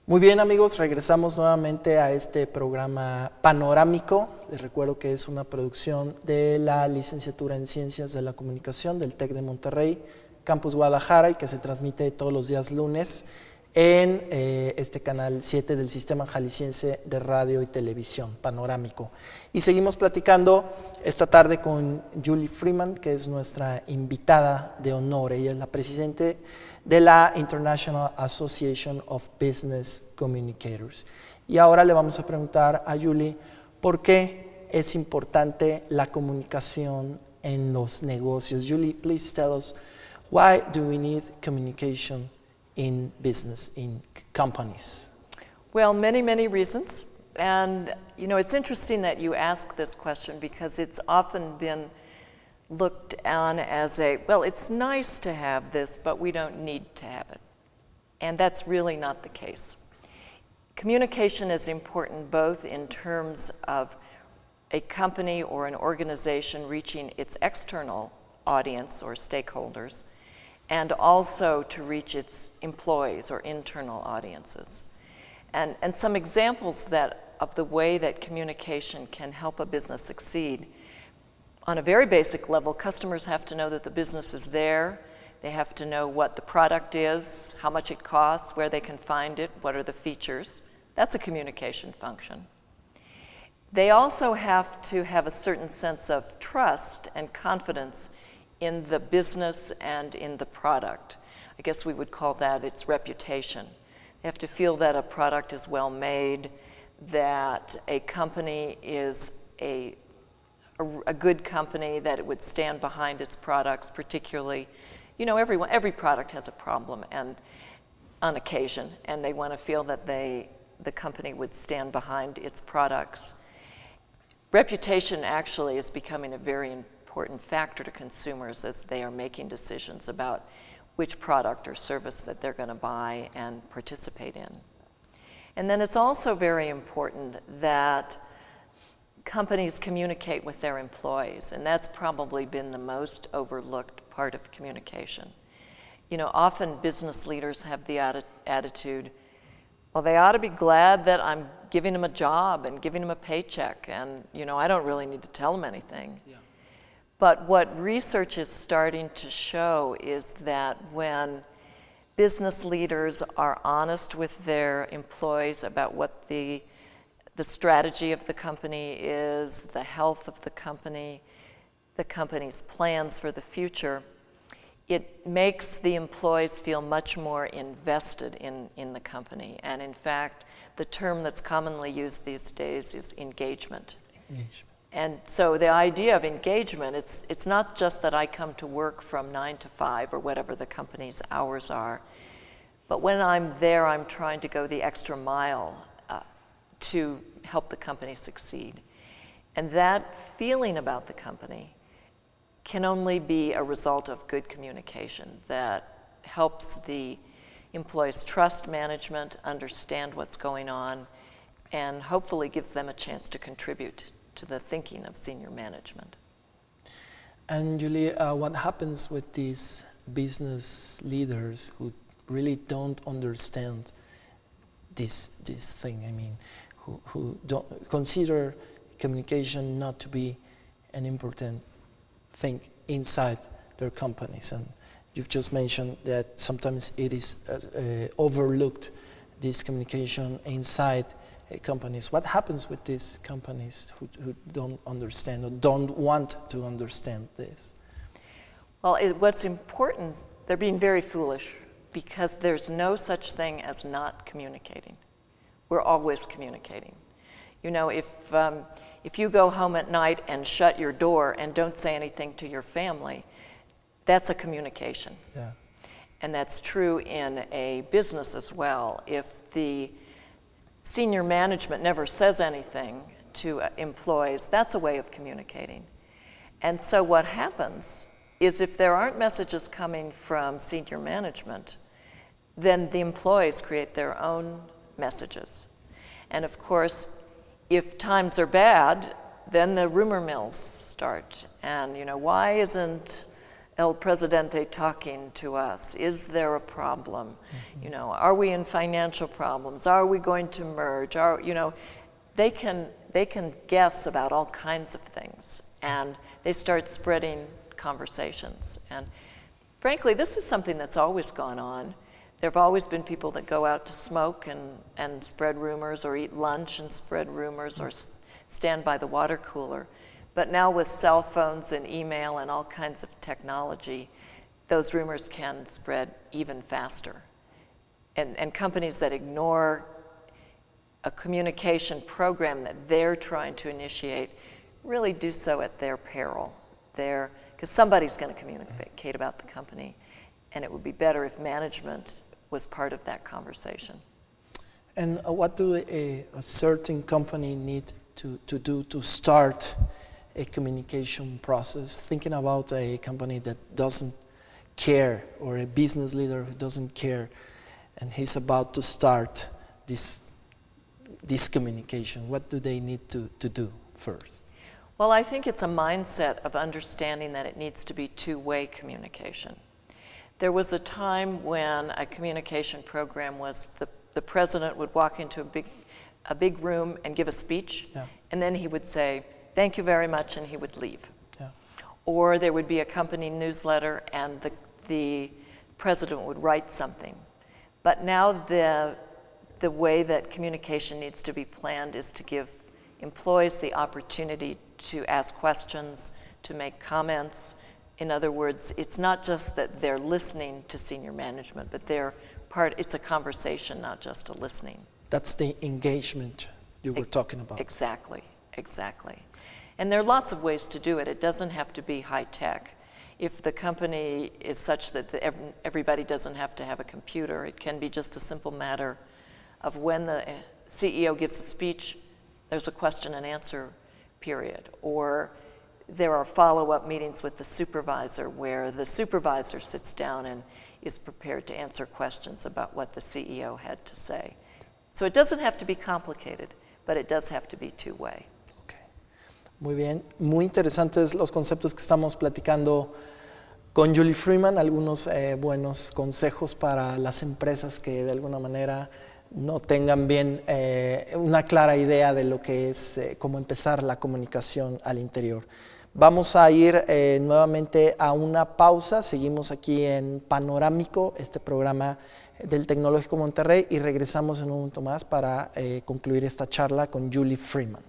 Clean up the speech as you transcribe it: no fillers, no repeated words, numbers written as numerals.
Muy bien, amigos, regresamos nuevamente a este programa panorámico. Les recuerdo que es una producción de la Licenciatura en Ciencias de la Comunicación del TEC de Monterrey, Campus Guadalajara, y que se transmite todos los días lunes en este canal 7 del Sistema Jalisciense de Radio y Televisión, panorámico. Y seguimos platicando esta tarde con Julie Freeman, que es nuestra invitada de honor. Ella es la presidente de la International Association of Business Communicators. Y ahora le vamos a preguntar a Julie por qué es importante la comunicación en los negocios. Julie, please tell us, why do we need communication in business, in companies? Well, many reasons. And, you know, it's interesting that you ask this question because it's often been looked on as well, it's nice to have this, but we don't need to have it. And that's really not the case. Communication is important both in terms of a company or an organization reaching its external audience or stakeholders, and also to reach its employees or internal audiences. And some examples of the way that communication can help a business succeed. On a very basic level, customers have to know that the business is there. They have to know what the product is, how much it costs, where they can find it, what are the features. That's a communication function. They also have to have a certain sense of trust and confidence in the business and in the product. I guess we would call that its reputation. They have to feel that a product is well made, that a company is a good company, that it would stand behind its products, particularly, you know, every product has a problem and on occasion, and they want to feel that the company would stand behind its products. Reputation actually is becoming a very important factor to consumers as they are making decisions about which product or service that they're going to buy and participate in. And then it's also very important that companies communicate with their employees, and that's probably been the most overlooked part of communication. You know, often business leaders have the attitude, well, they ought to be glad that I'm giving them a job and giving them a paycheck, and, you know, I don't really need to tell them anything. Yeah. But what research is starting to show is that when business leaders are honest with their employees about what the strategy of the company is, the health of the company's plans for the future, it makes the employees feel much more invested in the company. And in fact, the term that's commonly used these days is engagement. And so the idea of engagement, it's not just that I come to work from 9 to 5 or whatever the company's hours are, but when I'm there, I'm trying to go the extra mile to help the company succeed. And that feeling about the company can only be a result of good communication that helps the employees trust management, understand what's going on, and hopefully gives them a chance to contribute to the thinking of senior management. And Julie, what happens with these business leaders who really don't understand this thing? I mean, who don't consider communication not to be an important thing inside their companies. And you've just mentioned that sometimes it is overlooked, this communication inside companies. What happens with these companies who don't understand or don't want to understand this? Well, what's important, they're being very foolish because there's no such thing as not communicating. We're always communicating. You know, if you go home at night and shut your door and don't say anything to your family, that's a communication. Yeah. And that's true in a business as well. If the senior management never says anything to employees, that's a way of communicating. And so what happens is if there aren't messages coming from senior management, then the employees create their own messages. And of course, if times are bad, then the rumor mills start. And, you know, why isn't El Presidente talking to us? Is there a problem? You know, are we in financial problems? Are we going to merge? You know, they can guess about all kinds of things, and they start spreading conversations. And frankly, this is something that's always gone on. There have always been people that go out to smoke and spread rumors, or eat lunch and spread rumors, or stand by the water cooler. But now with cell phones and email and all kinds of technology, those rumors can spread even faster. And companies that ignore a communication program that they're trying to initiate really do so at their peril. Because somebody's going to communicate about the company, and it would be better if management was part of that conversation. And what do a certain company need to do to start a communication process? Thinking about a company that doesn't care, or a business leader who doesn't care, and he's about to start this communication, what do they need to do first? Well, I think it's a mindset of understanding that it needs to be two-way communication. There was a time when a communication program was the president would walk into a big room and give a speech, and then he would say, "Thank you very much," and he would leave. Or there would be a company newsletter, and the president would write something. But now the way that communication needs to be planned is to give employees the opportunity to ask questions, to make comments. In other words, it's not just that they're listening to senior management, but it's a conversation, not just a listening. That's the engagement you were talking about. Exactly. And there are lots of ways to do it. It doesn't have to be high tech. If the company is such that everybody doesn't have to have a computer, it can be just a simple matter of when the CEO gives a speech, there's a question and answer period. Or there are follow-up meetings with the supervisor where the supervisor sits down and is prepared to answer questions about what the CEO had to say. So it doesn't have to be complicated, but it does have to be two-way. Okay. Muy bien, muy interesantes los conceptos que estamos platicando con Julie Freeman, algunos buenos consejos para las empresas que de alguna manera no tengan bien una clara idea de lo que es cómo empezar la comunicación al interior. Vamos a ir nuevamente a una pausa, seguimos aquí en Panorámico, este programa del Tecnológico Monterrey, y regresamos en un momento más para concluir esta charla con Julie Freeman.